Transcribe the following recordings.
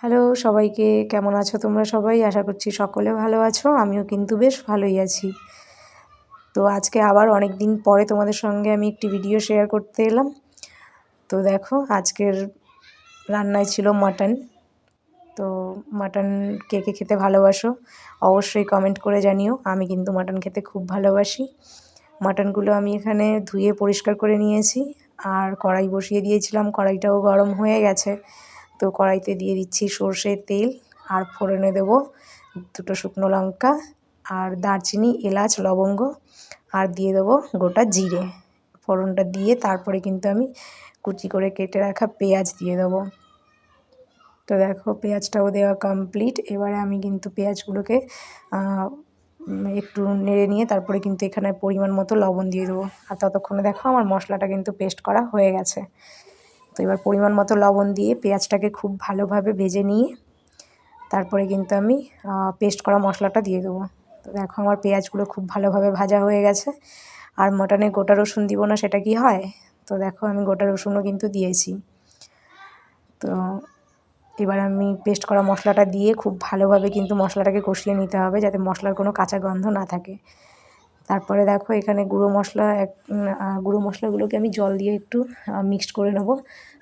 Hello সবাইকে, কেমন আছো তোমরা সবাই? আশা করছি সকলে ভালো আছো। আমিও কিন্তু বেশ ভালোই আছি। তো আজকে আবার অনেক দিন পরে তোমাদের সঙ্গে আমি একটি ভিডিও শেয়ার করতে এলাম। তো দেখো, আজকের রান্নায় ছিল মাটন। তো মাটন কে কে খেতে ভালোবাসো অবশ্যই কমেন্ট করে জানিও। আমি কিন্তু মাটন খেতে খুব ভালোবাসি। মাটনগুলো আমি এখানে ধুয়ে পরিষ্কার করে নিয়েছি, আর কড়াই বসিয়ে দিয়েছিলাম। কড়াইটাও গরম হয়ে গেছে। তো কড়াইতে দিয়ে দিচ্ছি সর্ষের তেল, আর ফোড়নে দেবো 2টো শুকনো লঙ্কা, আর দারচিনি, এলাচ, লবঙ্গ, আর দিয়ে দেবো গোটা জিরে। ফোড়নটা দিয়ে তারপরে কিন্তু আমি কুচি করে কেটে রাখা পেঁয়াজ দিয়ে দেবো। তো দেখো, পেঁয়াজটাও দেওয়া কমপ্লিট। এবারে আমি কিন্তু পেঁয়াজগুলোকে একটু নেড়ে নিয়ে তারপরে কিন্তু এখানে পরিমাণ মতো লবণ দিয়ে দেবো। আর ততক্ষণে দেখো আমার মশলাটা কিন্তু পেস্ট করা হয়ে গেছে। তো এবার পরিমাণ মতো লবণ দিয়ে পেঁয়াজটাকে খুব ভালোভাবে ভেজে নিয়ে তারপরে কিন্তু আমি পেস্ট করা মশলাটা দিয়ে দেবো। তো দেখো, আমার পেঁয়াজগুলো খুব ভালোভাবে ভাজা হয়ে গেছে। আর মটনে গোটা রসুন দিব না সেটা কি হয়? তো দেখো, আমি গোটা রসুনও কিন্তু দিয়েছি। তো এবার আমি পেস্ট করা মশলাটা দিয়ে খুব ভালোভাবে কিন্তু মশলাটাকে কষিয়ে নিতে হবে, যাতে মশলার কোনো কাঁচা গন্ধ না থাকে। তারপরে দেখো, এখানে গুঁড়ো মশলাগুলোকে আমি জল দিয়ে একটু মিক্সড করে নেব।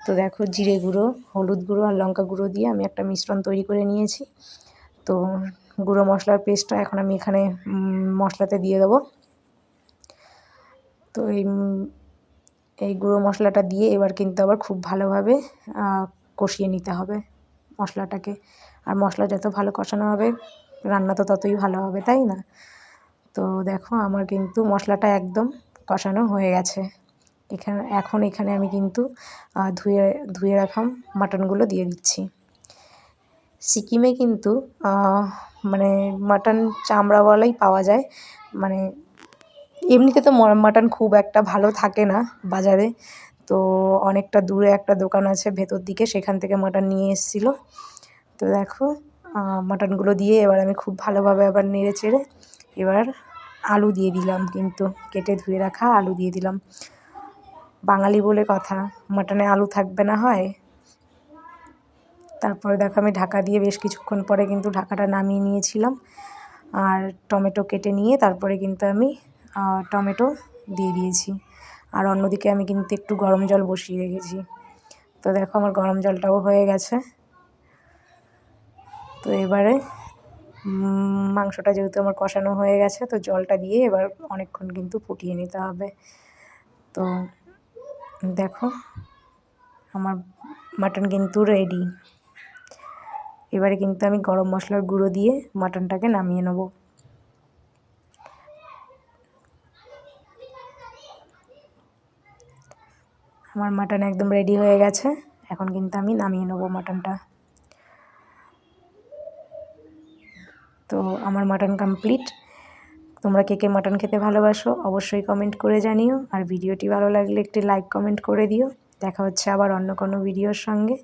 তো দেখো, জিরে গুঁড়ো, হলুদ গুঁড়ো আর লঙ্কা গুঁড়ো দিয়ে আমি একটা মিশ্রণ তৈরি করে নিয়েছি। তো গুঁড়ো মশলার পেস্টটা এখন আমি এখানে মশলাতে দিয়ে দেবো। তো এই গুঁড়ো মশলাটা দিয়ে এবার কিন্তু আবার খুব ভালোভাবে কষিয়ে নিতে হবে মশলাটাকে। আর মশলা যত ভালো কষানো হবে রান্না তো ততই ভালো হবে, তাই না? তো দেখো, আমার কিন্তু মশলাটা একদম কষানো হয়ে গেছে। এখন এখানে আমি কিন্তু ধুয়ে রাখা মাটনগুলো দিয়ে দিচ্ছি। সিকিমে কিন্তু মানে মাটন চামড়াওয়ালাই পাওয়া যায়। মানে এমনিতে তো মাটন খুব একটা ভালো থাকে না বাজারে। তো অনেকটা দূরে একটা দোকান আছে ভেতর দিকে, সেখান থেকে মাটন নিয়ে এসেছিলো। তো দেখো, মাটনগুলো দিয়ে এবার আমি খুব ভালোভাবে আবার নেড়ে চেড়ে এবার আলু দিয়ে দিলাম, কিন্তু কেটে ধুয়ে রাখা আলু দিয়ে দিলাম। বাঙালি বলে কথা, মাটনে আলু থাকবে না হয়? তারপরে দেখো, আমি ঢাকা দিয়ে বেশ কিছুক্ষণ পরে কিন্তু ঢাকাটা নামিয়ে নিয়েছিলাম। আর টমেটো কেটে নিয়ে তারপরে কিন্তু আমি টমেটো দিয়ে দিয়েছি। আর অন্যদিকে আমি কিন্তু একটু গরম জল বসিয়ে রেখেছি। তো দেখো, আমার গরম জলটাও হয়ে গেছে। তো এবারে মাংসটা যেহেতু আমার কষানো হয়ে গেছে, তো জলটা দিয়ে এবার অনেকক্ষণ কিন্তু ফুটিয়ে নিতে হবে। তো দেখো, আমার মাটন কিন্তু রেডি। এবারে কিন্তু আমি গরম মশলার গুঁড়ো দিয়ে মাটনটাকে নামিয়ে নেব। আমার মাটন একদম রেডি হয়ে গেছে। এখন কিন্তু আমি নামিয়ে নেব মাটনটা। তো আমার মাটন কমপ্লিট। তোমরা কে কে মাটন খেতে ভালোবাসো অবশ্যই কমেন্ট করে জানিও। আর ভিডিওটি ভালো লাগলে একটি লাইক কমেন্ট করে দিও। দেখা হচ্ছে আবার অন্য কোনো ভিডিওর সঙ্গে।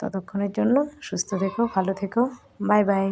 ততক্ষণের জন্য সুস্থ থেকো, ভালো থেকো। Bye bye.